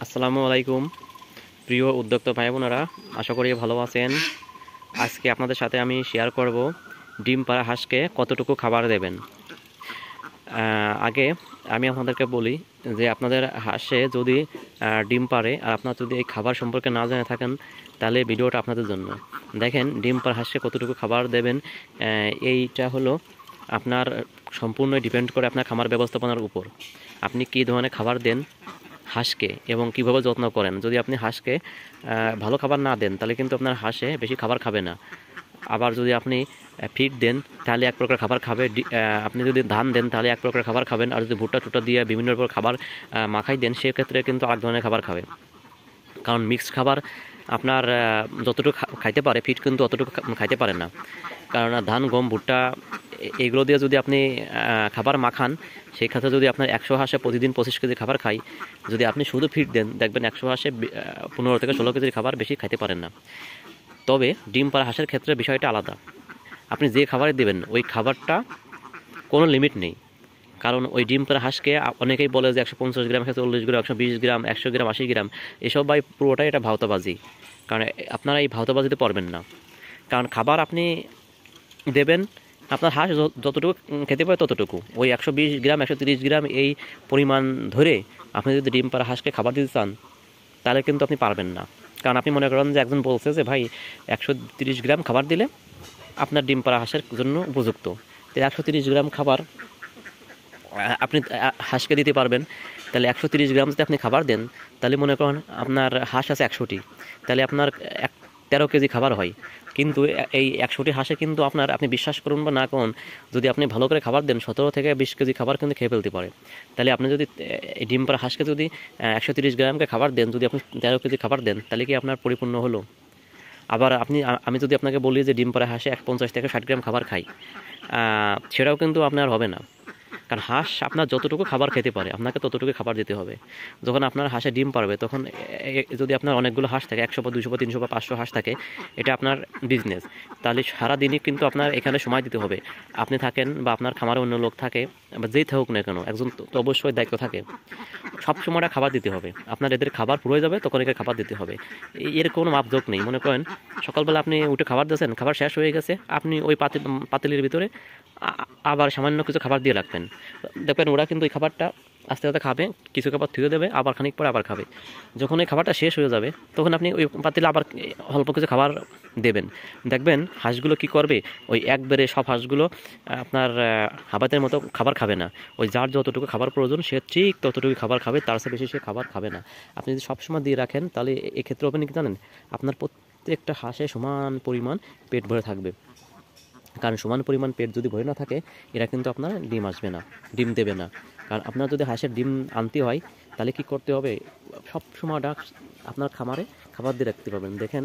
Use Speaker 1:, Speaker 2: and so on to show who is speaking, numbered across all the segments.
Speaker 1: আসসালামু আলাইকুম প্রিয় উদ্যোক্তা ভাই বোনেরা, আশা করি ভালো আছেন। আজকে আপনাদের সাথে আমি শেয়ার করব ডিম পাড়া হাঁসকে কতটুকু খাবার দেবেন। আগে আমি আপনাদেরকে বলি যে আপনাদের হাঁসে যদি ডিম পাড়ে আর আপনার যদি এই খাবার সম্পর্কে না জেনে থাকেন, তাহলে ভিডিওটা আপনাদের জন্য। দেখেন ডিম পাড়া হাঁসকে কতটুকু খাবার দেবেন, এইটা হলো আপনার সম্পূর্ণ ডিপেন্ড করে আপনার খামার ব্যবস্থাপনার উপর। আপনি কী ধরনের খাবার দেন হাঁসকে এবং কীভাবে যত্ন করেন। যদি আপনি হাঁসকে ভালো খাবার না দেন, তাহলে কিন্তু আপনার হাঁসে বেশি খাবার খাবে না। আবার যদি আপনি ফিড দেন, তাহলে এক প্রকার খাবার খাবে। আপনি যদি ধান দেন, তাহলে এক প্রকার খাবার খাবেন। আর যদি ভুট্টা টুট্টা দিয়ে বিভিন্ন রকম খাবার মাখাই দেন, সেক্ষেত্রে কিন্তু আরেক ধরনের খাবার খাবে। কারণ মিক্সড খাবার আপনার যতটুকু খাইতে পারে, ফিড কিন্তু অতটুকু খাইতে পারে না। কারণ ধান, গম, ভুট্টা এগুলো দিয়ে যদি আপনি খাবার মাখান, সেই ক্ষেত্রে যদি আপনার 100 হাঁসে প্রতিদিন 25 কেজি খাবার খাই, যদি আপনি শুধু ফিড দেন, দেখবেন 100 হাঁসে 15 থেকে 16 কেজির খাবার বেশি খাইতে পারেন না। তবে ডিম পাড়া হাঁসের ক্ষেত্রে বিষয়টা আলাদা। আপনি যে খাবারে দেবেন, ওই খাবারটা কোনো লিমিট নেই। কারণ ওই ডিম পাড়া হাঁসকে অনেকেই বলে যে 150 গ্রাম, 140 গ্রাম, 120 গ্রাম, 100 গ্রাম, 80 গ্রাম, এসব ভাই পুরোটাই এটা ভাওতাবাজি। কারণ আপনারা এই ভাওতাবাজিতে পারবেন না। কারণ খাবার আপনি দেবেন, আপনার হাঁস যতটুকু খেতে পারে ততটুকু, ওই 120 গ্রাম, 130 গ্রাম এই পরিমাণ ধরে আপনি যদি ডিম পাড়া হাঁসকে খাবার দিতে চান, তাহলে কিন্তু আপনি পারবেন না। কারণ আপনি মনে করেন যে একজন বলছে যে ভাই 130 গ্রাম খাবার দিলে আপনার ডিম পাড়া হাঁসের জন্য উপযুক্ত। তো 130 গ্রাম খাবার আপনি হাঁসকে দিতে পারবেন। তাহলে 130 গ্রাম যদি আপনি খাবার দেন, তাহলে মনে করেন আপনার হাঁস আছে 100টি, তাহলে আপনার 13 কেজি খাবার হয়। কিন্তু এই 100টি হাঁসে কিন্তু আপনি বিশ্বাস করুন বা না করুন, যদি আপনি ভালো করে খাবার দেন, 17 থেকে 20 কেজি খাবার কিন্তু খেয়ে ফেলতে পারে। তাহলে আপনি যদি এই ডিম পাড়া হাঁসকে যদি 130 গ্রামকে খাবার দেন, যদি আপনি 13 কেজি খাবার দেন, তাহলে কি আপনার পরিপূর্ণ হলো? আবার আমি যদি আপনাকে বলি যে ডিম পাড়া হাঁসে 50 থেকে 60 গ্রাম খাবার খাই, সেটাও কিন্তু আপনার হবে না। কারণ হাঁস আপনার যতটুকু খাবার খেতে পারে, আপনাকে ততটুকু খাবার দিতে হবে। যখন আপনার হাঁসে ডিম পারবে, তখন যদি আপনার অনেকগুলো হাঁস থাকে, 100 বা 200 বা 300 বা 500 হাঁস থাকে, এটা আপনার বিজনেস। তাহলে সারাদিনই কিন্তু আপনার এখানে সময় দিতে হবে। আপনি থাকেন বা আপনার খামারে অন্য লোক থাকে, বা যেই থাকুক না কেন, একজন তো অবশ্যই দায়িত্ব থাকে। সব সময়টা খাবার দিতে হবে। আপনার এদের খাবার পুরো যাবে, তখন একে খাবার দিতে হবে। এর কোনো মাপজোক নেই। মনে করেন সকালবেলা আপনি উঠে খাবার দিয়েছেন, খাবার শেষ হয়ে গেছে, আপনি ওই পাতিলের ভিতরে আবার সামান্য কিছু খাবার দিয়ে রাখবেন। দেখবেন ওরা কিন্তু ওই খাবারটা আস্তে আস্তে খাবে, কিছু খাবার ধুয়ে দেবে, আবার খানিক পরে আবার খাবে। যখন ওই খাবারটা শেষ হয়ে যাবে, তখন আপনি ওই পাতিলে আবার অল্প কিছু খাবার দেবেন। দেখবেন হাঁসগুলো কি করবে, ওই একবারে সব হাঁসগুলো আপনার হাবাতের মতো খাবার খাবে না। ওই যার যতটুকু খাবার প্রয়োজন, সে ঠিক ততটুকু খাবার খাবে, তার চেয়ে বেশি সে খাবার খাবে না। আপনি যদি সবসময় দিয়ে রাখেন, তাহলে এক্ষেত্রে আপনি কি জানেন, আপনার প্রত্যেকটা হাঁসে সমান পরিমাণ পেট ভরে থাকবে। কারণ সমান পরিমাণ পেট যদি ভরে না থাকে, এরা কিন্তু আপনার ডিম আসবে না, ডিম দেবে না। কারণ আপনার যদি হাঁসের ডিম আনতে হয়, তাহলে কি করতে হবে, সব সময় আপনার খামারে খাবার দিয়ে রাখতে পারবেন। দেখেন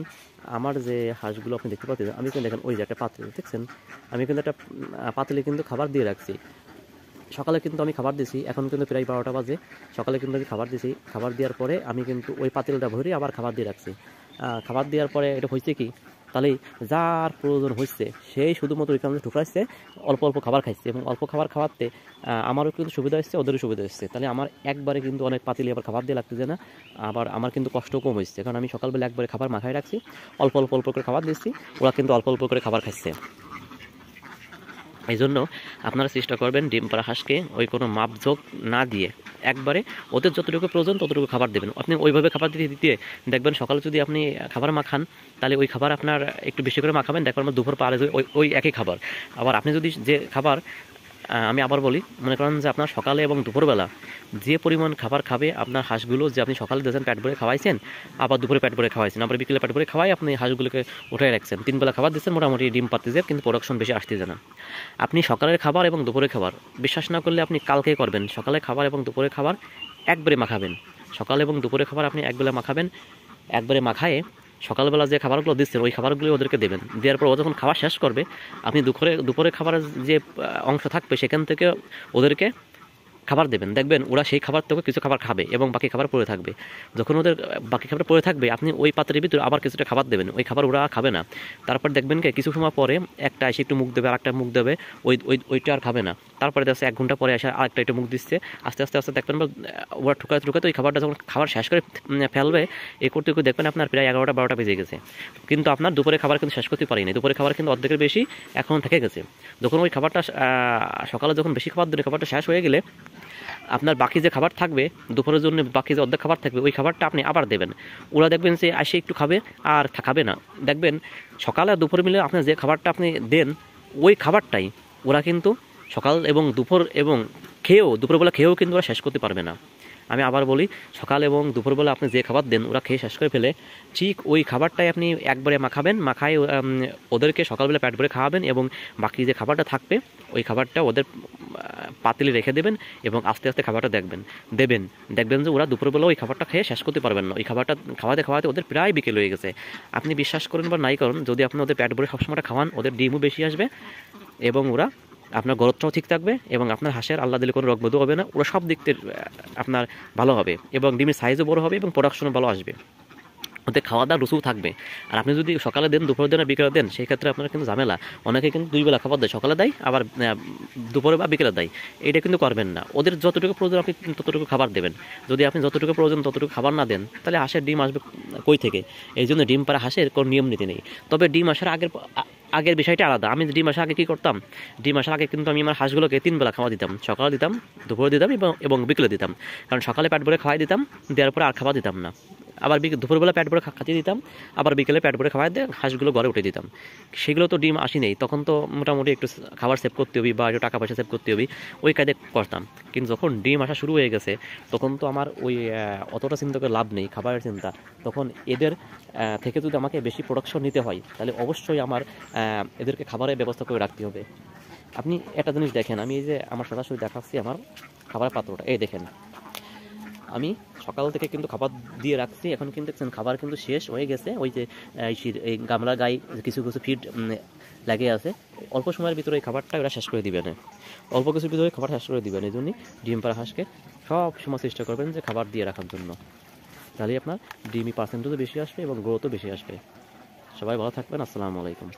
Speaker 1: আমার যে হাঁসগুলো আপনি দেখতে পাচ্ছেন, আমি কিন্তু দেখেন ওই যে একটা পাতিল দেখছেন, আমি কিন্তু একটা পাতিলে কিন্তু খাবার দিয়ে রাখছি। সকালে কিন্তু আমি খাবার দিছি, এখন কিন্তু প্রায় 12টা বাজে। সকালে কিন্তু আমি খাবার দিছি, খাবার দেওয়ার পরে আমি কিন্তু ওই পাতিলটা ভরে আবার খাবার দিয়ে রাখছি। খাবার দেওয়ার পরে এটা হয়েছে কি, তাহলে যার প্রয়োজন হচ্ছে সেই শুধুমাত্র ওইখানে ঢুকাইছে, অল্প অল্প খাবার খাইছে, এবং অল্প খাবার খাওয়াতে আমারও কিন্তু সুবিধা হচ্ছে, ওদেরও সুবিধা হচ্ছে। তাহলে আমার একবারে কিন্তু অনেক পাতিলে আবার খাবার দিয়ে লাগতেছে না। আবার আমার কিন্তু কষ্ট কম হচ্ছে, কারণ আমি সকালবেলা একবারে খাবার মাখায় রাখছি, অল্প অল্প অল্প করে খাবার দিচ্ছি, ওরা কিন্তু অল্প অল্প করে খাবার খাচ্ছে। এই জন্য আপনারা চেষ্টা করবেন ডিম পাড়া হাঁসকে ওই কোনো মাপঝোঁক না দিয়ে একবারে ওদের যতটুকু প্রয়োজন ততটুকু খাবার দেবেন। আপনি ওইভাবে খাবার দিতে দিতে দেখবেন সকালে যদি আপনি খাবার মাখান, তাহলে ওই খাবার আপনার একটু বেশি করে মাখাবেন, দেখবেন আমার দুপুর পারে ওই ওই একই খাবার। আবার আপনি যদি যে খাবার, আমি আবার বলি, মনে করেন যে আপনার সকালে এবং দুপুরবেলা যে পরিমাণ খাবার খাবে আপনার হাঁসগুলো, যে আপনি সকালে দিয়েছেন পেট ভরে খাওয়াইছেন, আবার দুপুরে পেট ভরে খাওয়াইছেন, আবার বিকেলে পেট ভরে খাওয়াই আপনি হাঁসগুলোকে উঠাই রাখছেন, 3 বেলা খাবার দিচ্ছেন, মোটামুটি ডিম পারতেছে, কিন্তু প্রোডাকশন বেশি আসতেছে না। আপনি সকালের খাবার এবং দুপুরের খাবার, বিশ্বাস না করলে আপনি কালকে করবেন, সকালে খাবার এবং দুপুরের খাবার একবারে মাখাবেন। সকাল এবং দুপুরের খাবার আপনি একবেলা মাখাবেন, একবারে মাখায়ে সকালবেলা যে খাবারগুলো দিচ্ছেন ওই খাবারগুলো ওদেরকে দেবেন। দেওয়ার পর ও যখন খাওয়া শেষ করবে, আপনি দুপুরে খাবারের যে অংশ থাকবে সেখান থেকে ওদেরকে খাবার দেবেন, দেখবেন ওরা সেই খাবার থেকে কিছু খাবার খাবে এবং বাকি খাবার পড়ে থাকবে। যখন ওদের বাকি খাবার পড়ে থাকবে, আপনি ওই পাত্রের ভিতরে আবার কিছুটা খাবার দেবেন, ওই খাবার ওরা খাবে না। তারপর দেখবেন কি কিছু সময় পরে একটা এসে একটু মুখ দেবে, আরেকটা মুখ দেবে, ওইটা আর খাবে না। তারপরে দেখছে 1 ঘন্টা পরে এসে আরেকটা একটু মুখ দিচ্ছে, আস্তে আস্তে আস্তে দেখবেন ওরা ঠুকাতে ঠুকাতে ওই খাবারটা যখন খাবার শেষ করে ফেলবে, এ করতে করতে দেখবেন আপনার প্রায় 11টা 12টা বেজে গেছে, কিন্তু আপনার দুপুরে খাবার কিন্তু শেষ করতে পারিনি। দুপুরে খাবার কিন্তু অর্ধেকের বেশি এখন থেকে গেছে। যখন ওই খাবারটা সকালে যখন বেশি খাবার দিলে খাবারটা শেষ হয়ে গেলে আপনার বাকি যে খাবার থাকবে দুপুরের জন্য, বাকি যে অর্ধেক খাবার থাকবে ওই খাবারটা আপনি আবার দেবেন। ওরা দেখবেন যে এসে একটু খাবে আর খাবে না। দেখবেন সকালে আর দুপুর মিলে আপনি যে খাবারটা আপনি দেন ওই খাবারটাই ওরা কিন্তু সকাল এবং দুপুর এবং দুপুরবেলা খেয়েও কিন্তু ওরা শেষ করতে পারবে না। আমি আবার বলি, সকাল এবং দুপুরবেলা আপনি যে খাবার দেন ওরা খেয়ে শেষ করে ফেলে, ঠিক ওই খাবারটাই আপনি একবারে মাখায় ওদেরকে সকালবেলা পেট ভরে খাওয়াবেন এবং বাকি যে খাবারটা থাকবে ওই খাবারটা ওদের পাতিলে রেখে দেবেন এবং আস্তে আস্তে খাবারটা দেখবেন যে ওরা দুপুরবেলা ওই খাবারটা খেয়ে শেষ করতে পারবেন না। ওই খাবারটা খাওয়াতে ওদের প্রায় বিকেল হয়ে গেছে। আপনি বিশ্বাস করেন বা নাই করেন, যদি আপনি ওদের পেট ভরে সবসময়টা খাওয়ান, ওদের ডিমও বেশি আসবে এবং ওরা আপনার গ্রোথটাও ঠিক থাকবে এবং আপনার হাঁসের আল্লাহ দিলে কোনো রোগবাদও হবে না। ওরা সব দিক থেকে আপনার ভালো হবে এবং ডিমের সাইজও বড় হবে এবং প্রোডাকশনও ভালো আসবে। ওদের খাওয়া দাওয়া রুচুও থাকবে। আর আপনি যদি সকালে দেন, দুপুরে দেন আর বিকেলে দেন, সেই ক্ষেত্রে আপনার কিন্তু ঝামেলা। অনেকে কিন্তু 2 বেলা খাবার দেয়, সকালে দেয় আবার দুপুরে বা বিকেলে দেয়। এটা কিন্তু করবেন না। ওদের যতটুকু প্রয়োজন আপনি ততটুকু খাবার দেবেন। যদি আপনি যতটুকু প্রয়োজন ততটুকু খাবার না দেন, তাহলে হাঁসের ডিম আসবে কই থেকে? এই জন্য ডিম পাড়া হাঁসের কোনো নিয়ম নীতি নেই। তবে ডিম আসার আগের বিষয়টা আলাদা। আমি ডিম আসার আগে কী করতাম, ডিম আসার আগে কিন্তু আমি আমার হাঁসগুলোকে 3 বেলা খাওয়া দিতাম। সকালে দিতাম, দুপুরে দিতাম এবং বিকেলে দিতাম। কারণ সকালে পেট ভরে খাওয়াই দিতাম, দেওয়ার পরে আর খাবার দিতাম না। আবার দুপুরবেলা পেট ভরে খাইয়ে দিতাম, আবার বিকেলে পেট ভরে খাওয়াই দিয়ে হাঁসগুলো ঘরে উঠে দিতাম। সেগুলো তো ডিম আসি নেই, তখন তো মোটামুটি একটু খাবার সেভ করতে হবে বা একটু টাকা পয়সা সেভ করতে হবে, ওই কাজে করতাম। কিন্তু যখন ডিম আসা শুরু হয়ে গেছে তখন তো আমার ওই অতটা চিন্তা করে লাভ নেই, খাবারের চিন্তা। তখন এদের থেকে যদি আমাকে বেশি প্রোডাকশন নিতে হয়, তাহলে অবশ্যই আমার এদেরকে খাবারের ব্যবস্থা করে রাখতে হবে। আপনি একটা জিনিস দেখেন, আমি এই যে আমার সরাসরি দেখাচ্ছি আমার খাবারের পাত্রটা, এই দেখেন আমি সকাল থেকে কিন্তু খাবার দিয়ে রাখছি। এখন কিন্তু দেখছেন খাবার কিন্তু শেষ হয়ে গেছে। ওই যে এই গামলার গায়ে কিছু কিছু ফিড লাগে আছে, অল্প সময়ের ভিতরে এই খাবারটা ওরা শেষ করে দিবেন। অল্প কিছুর ভিতরে খাবার শেষ করে দিবেন। এই জন্যই ডিম পাড়া হাঁসকে সব সময় চেষ্টা করবেন যে খাবার দিয়ে রাখার জন্য, তাহলে আপনার ডিমি পার্সেন্টেজও বেশি আসবে এবং গ্রোথও বেশি আসবে। সবাই ভালো থাকবেন। আসসালামু আলাইকুম।